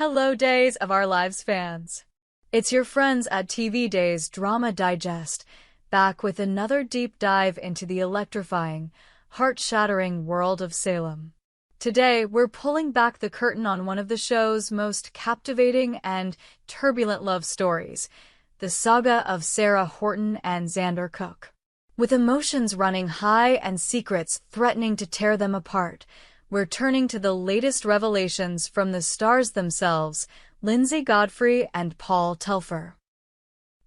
Hello, Days of Our Lives fans. It's your friends at TV Days Drama Digest, back with another deep dive into the electrifying, heart-shattering world of Salem. Today, we're pulling back the curtain on one of the show's most captivating and turbulent love stories, the saga of Sarah Horton and Xander Cook. With emotions running high and secrets threatening to tear them apart, we're turning to the latest revelations from the stars themselves, Linsey, Godfrey, and Paul Telfer.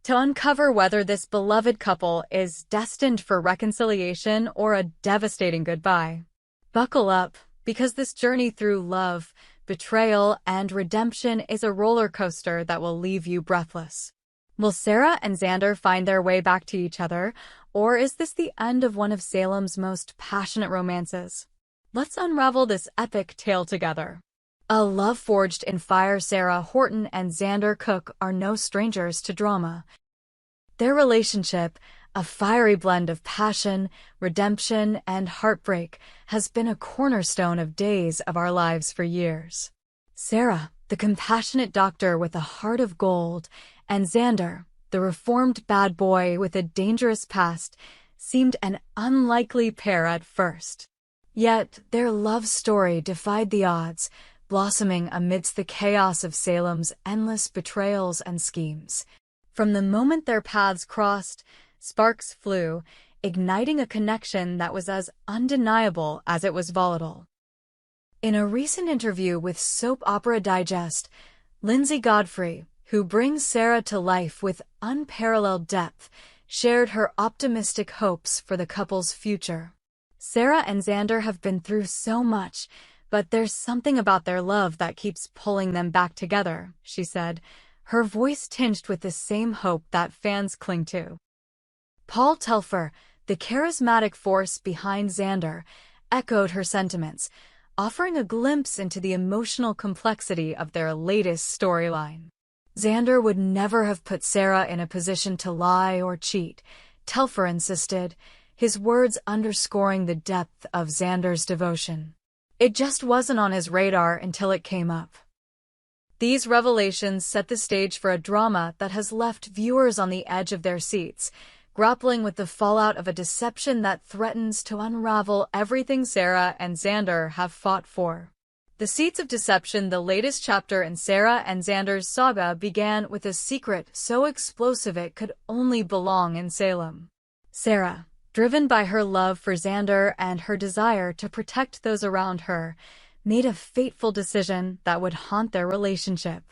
To uncover whether this beloved couple is destined for reconciliation or a devastating goodbye. Buckle up, because this journey through love, betrayal, and redemption is a roller coaster that will leave you breathless. Will Sarah and Xander find their way back to each other, or is this the end of one of Salem's most passionate romances? Let's unravel this epic tale together. A love forged in fire. Sarah Horton and Xander Cook are no strangers to drama. Their relationship, a fiery blend of passion, redemption, and heartbreak, has been a cornerstone of Days of Our Lives for years. Sarah, the compassionate doctor with a heart of gold, and Xander, the reformed bad boy with a dangerous past, seemed an unlikely pair at first. Yet, their love story defied the odds, blossoming amidst the chaos of Salem's endless betrayals and schemes. From the moment their paths crossed, sparks flew, igniting a connection that was as undeniable as it was volatile. In a recent interview with Soap Opera Digest, Linsey Godfrey, who brings Sarah to life with unparalleled depth, shared her optimistic hopes for the couple's future. Sarah and Xander have been through so much, but there's something about their love that keeps pulling them back together, she said, her voice tinged with the same hope that fans cling to. Paul Telfer, the charismatic force behind Xander, echoed her sentiments, offering a glimpse into the emotional complexity of their latest storyline. Xander would never have put Sarah in a position to lie or cheat, Telfer insisted, his words underscoring the depth of Xander's devotion. It just wasn't on his radar until it came up. These revelations set the stage for a drama that has left viewers on the edge of their seats, grappling with the fallout of a deception that threatens to unravel everything Sarah and Xander have fought for. The Seeds of Deception, the latest chapter in Sarah and Xander's saga, began with a secret so explosive it could only belong in Salem. Sarah, driven by her love for Xander and her desire to protect those around her, made a fateful decision that would haunt their relationship.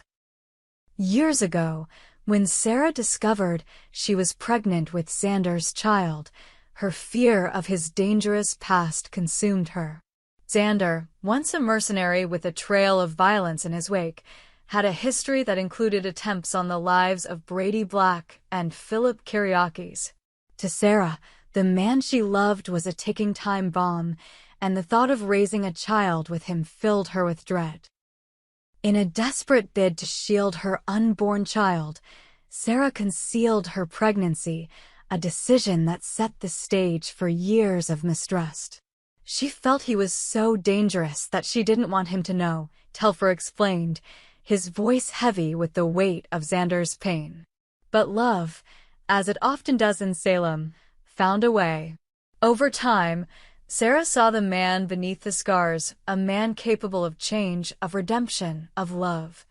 Years ago, when Sarah discovered she was pregnant with Xander's child, her fear of his dangerous past consumed her. Xander, once a mercenary with a trail of violence in his wake, had a history that included attempts on the lives of Brady Black and Philip Kyriakis. To Sarah, the man she loved was a ticking time bomb, and the thought of raising a child with him filled her with dread. In a desperate bid to shield her unborn child, Sarah concealed her pregnancy, a decision that set the stage for years of mistrust. She felt he was so dangerous that she didn't want him to know, Telfer explained, his voice heavy with the weight of Xander's pain. But love, as it often does in Salem, found a way. Over time, Sarah saw the man beneath the scars, a man capable of change, of redemption, of love.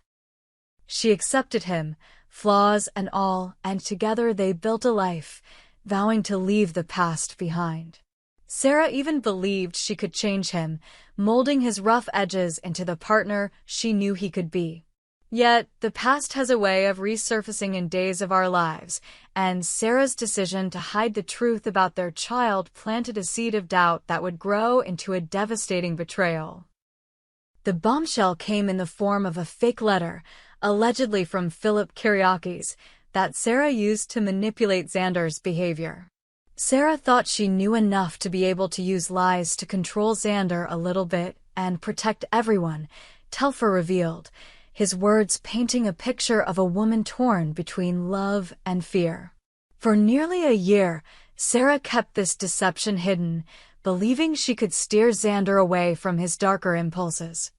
She accepted him, flaws and all, and together they built a life, vowing to leave the past behind. Sarah even believed she could change him, molding his rough edges into the partner she knew he could be. Yet, the past has a way of resurfacing in Days of Our Lives, and Sarah's decision to hide the truth about their child planted a seed of doubt that would grow into a devastating betrayal. The bombshell came in the form of a fake letter, allegedly from Philip Kyriakis, that Sarah used to manipulate Xander's behavior. Sarah thought she knew enough to be able to use lies to control Xander a little bit and protect everyone, Telfer revealed, his words painting a picture of a woman torn between love and fear. For nearly a year, Sarah kept this deception hidden, believing she could steer Xander away from his darker impulses.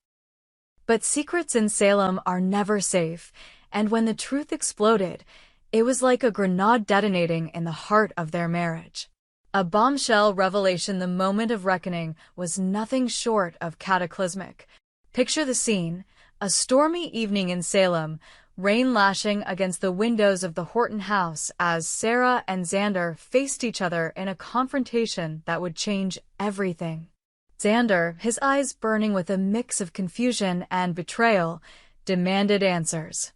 But secrets in Salem are never safe, and when the truth exploded, it was like a grenade detonating in the heart of their marriage. A bombshell revelation. The moment of reckoning was nothing short of cataclysmic. Picture the scene: a stormy evening in Salem, rain lashing against the windows of the Horton house as Sarah and Xander faced each other in a confrontation that would change everything. Xander, his eyes burning with a mix of confusion and betrayal, demanded answers.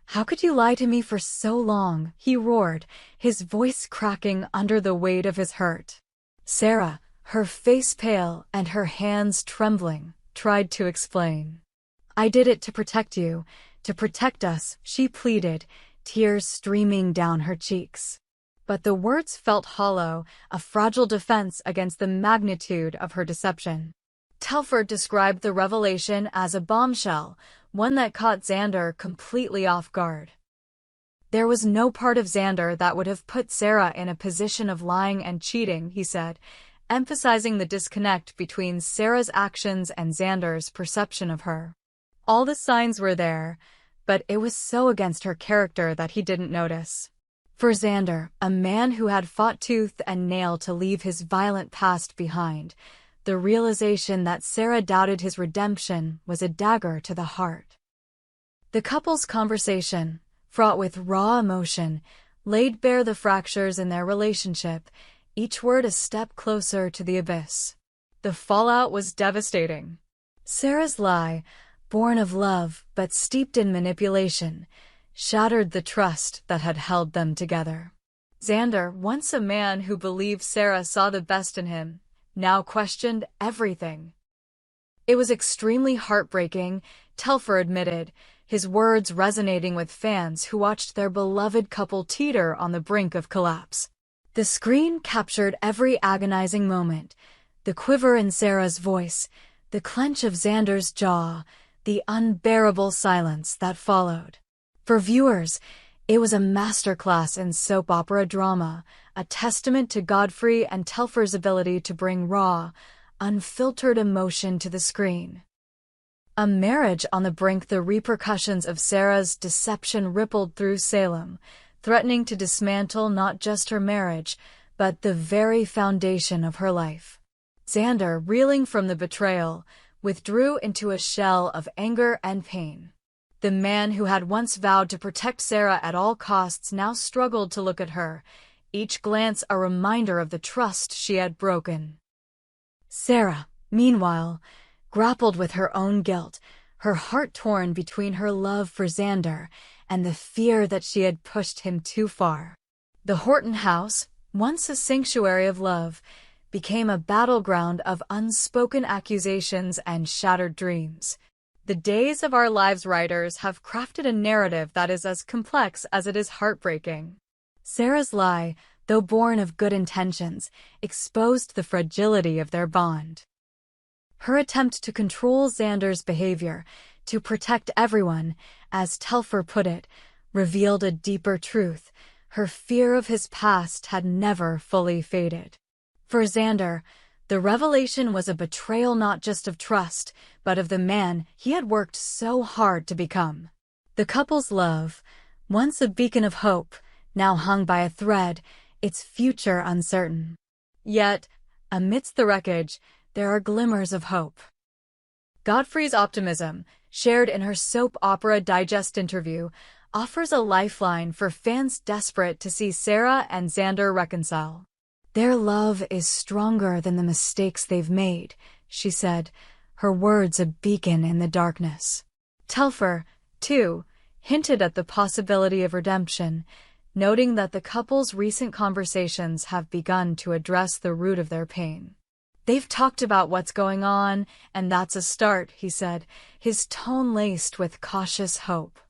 "How could you lie to me for so long?" he roared, his voice cracking under the weight of his hurt. Sarah, her face pale and her hands trembling, tried to explain. "I did it to protect you, to protect us," she pleaded, tears streaming down her cheeks. But the words felt hollow, a fragile defense against the magnitude of her deception. Telfer described the revelation as a bombshell, one that caught Xander completely off guard. "There was no part of Xander that would have put Sarah in a position of lying and cheating," he said, emphasizing the disconnect between Sarah's actions and Xander's perception of her. All the signs were there, but it was so against her character that he didn't notice. For Xander, a man who had fought tooth and nail to leave his violent past behind, the realization that Sarah doubted his redemption was a dagger to the heart. The couple's conversation, fraught with raw emotion, laid bare the fractures in their relationship, each word a step closer to the abyss. The fallout was devastating. Sarah's lie, born of love but steeped in manipulation, shattered the trust that had held them together. Xander, once a man who believed Sarah saw the best in him, now questioned everything. "It was extremely heartbreaking," Telfer admitted, his words resonating with fans who watched their beloved couple teeter on the brink of collapse. The screen captured every agonizing moment: the quiver in Sarah's voice, the clench of Xander's jaw, the unbearable silence that followed. For viewers, it was a masterclass in soap opera drama, a testament to Godfrey and Telfer's ability to bring raw, unfiltered emotion to the screen. A marriage on the brink. The repercussions of Sarah's deception rippled through Salem, threatening to dismantle not just her marriage, but the very foundation of her life. Xander, reeling from the betrayal, withdrew into a shell of anger and pain. The man who had once vowed to protect Sarah at all costs now struggled to look at her, each glance a reminder of the trust she had broken. Sarah, meanwhile, grappled with her own guilt, her heart torn between her love for Xander and the fear that she had pushed him too far. The Horton house, once a sanctuary of love, became a battleground of unspoken accusations and shattered dreams. The Days of Our Lives writers have crafted a narrative that is as complex as it is heartbreaking. Sarah's lie, though born of good intentions, exposed the fragility of their bond. Her attempt to control Xander's behavior, to protect everyone, as Telfer put it, revealed a deeper truth: her fear of his past had never fully faded. For Xander, the revelation was a betrayal not just of trust, but of the man he had worked so hard to become. The couple's love, once a beacon of hope, now hung by a thread, its future uncertain. Yet, amidst the wreckage, there are glimmers of hope. Godfrey's optimism, shared in her soap opera digest interview, offers a lifeline for fans desperate to see Sarah and Xander reconcile. "Their love is stronger than the mistakes they've made," she said, her words a beacon in the darkness. Telfer, too, hinted at the possibility of redemption, noting that the couple's recent conversations have begun to address the root of their pain. "They've talked about what's going on, and that's a start," he said, his tone laced with cautious hope.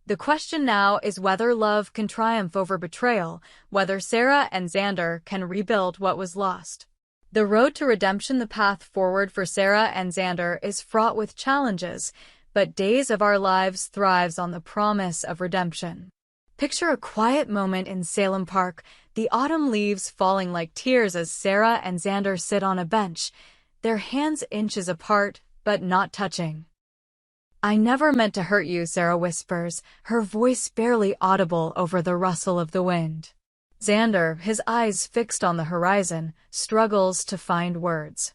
The question now is whether love can triumph over betrayal, whether Sarah and Xander can rebuild what was lost. The road to redemption, the path forward for Sarah and Xander, is fraught with challenges, but Days of Our Lives thrives on the promise of redemption. Picture a quiet moment in Salem Park, the autumn leaves falling like tears as Sarah and Xander sit on a bench, their hands inches apart, but not touching. I never meant to hurt you, Sarah whispers, her voice barely audible over the rustle of the wind. Xander, his eyes fixed on the horizon, struggles to find words.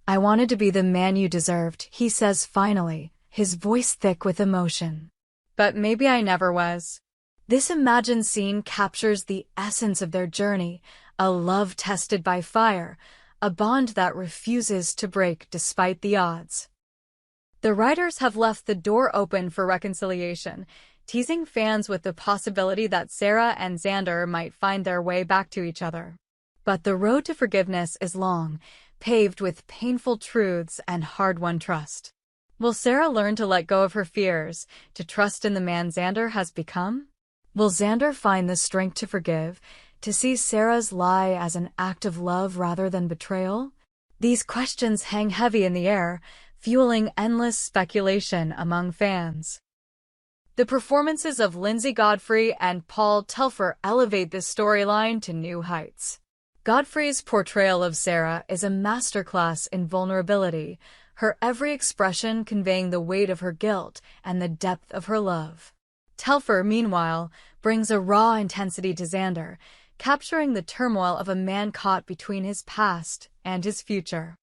I wanted to be the man you deserved, he says finally, his voice thick with emotion. But maybe I never was. This imagined scene captures the essence of their journey, a love tested by fire, a bond that refuses to break despite the odds. The writers have left the door open for reconciliation, teasing fans with the possibility that Sarah and Xander might find their way back to each other. But the road to forgiveness is long, paved with painful truths and hard-won trust. Will Sarah learn to let go of her fears, to trust in the man Xander has become? Will Xander find the strength to forgive, to see Sarah's lie as an act of love rather than betrayal? These questions hang heavy in the air, fueling endless speculation among fans. The performances of Linsey, Godfrey, and Paul Telfer elevate this storyline to new heights. Godfrey's portrayal of Sarah is a masterclass in vulnerability, her every expression conveying the weight of her guilt and the depth of her love. Telfer, meanwhile, brings a raw intensity to Xander, capturing the turmoil of a man caught between his past and his future.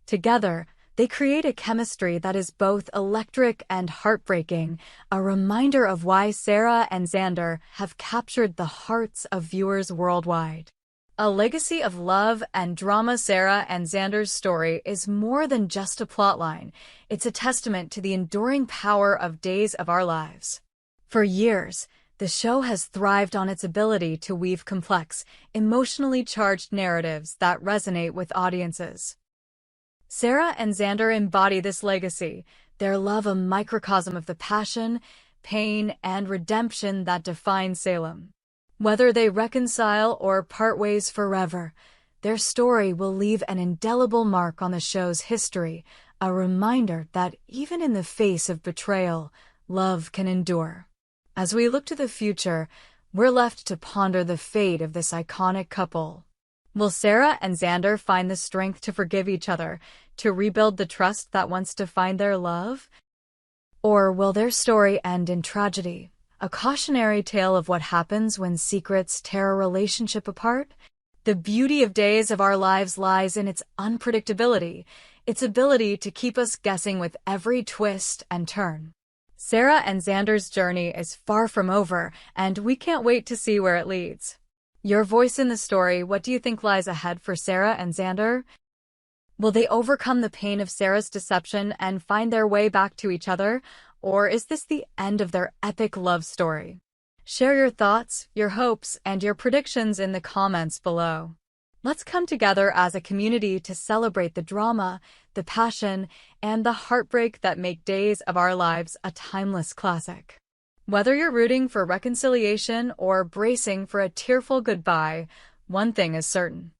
Together, they create a chemistry that is both electric and heartbreaking, a reminder of why Sarah and Xander have captured the hearts of viewers worldwide. A legacy of love and drama. Sarah and Xander's story is more than just a plotline. It's a testament to the enduring power of Days of Our Lives. For years, the show has thrived on its ability to weave complex, emotionally charged narratives that resonate with audiences. Sarah and Xander embody this legacy, their love a microcosm of the passion, pain, and redemption that define Salem. Whether they reconcile or part ways forever, their story will leave an indelible mark on the show's history, a reminder that even in the face of betrayal, love can endure. As we look to the future, we're left to ponder the fate of this iconic couple. Will Sarah and Xander find the strength to forgive each other, to rebuild the trust that once defined their love? Or will their story end in tragedy, a cautionary tale of what happens when secrets tear a relationship apart? The beauty of Days of Our Lives lies in its unpredictability, its ability to keep us guessing with every twist and turn. Sarah and Xander's journey is far from over, and we can't wait to see where it leads. Your voice in the story, what do you think lies ahead for Sarah and Xander? Will they overcome the pain of Sarah's deception and find their way back to each other? Or is this the end of their epic love story? Share your thoughts, your hopes, and your predictions in the comments below. Let's come together as a community to celebrate the drama, the passion, and the heartbreak that make Days of Our Lives a timeless classic. Whether you're rooting for reconciliation or bracing for a tearful goodbye, one thing is certain.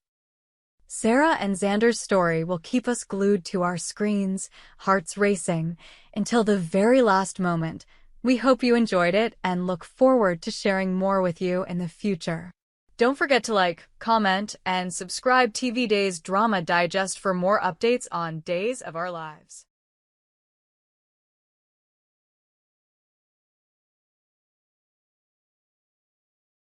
Sarah and Xander's story will keep us glued to our screens, hearts racing, until the very last moment. We hope you enjoyed it and look forward to sharing more with you in the future. Don't forget to like, comment, and subscribe TV Days Drama Digest for more updates on Days of Our Lives.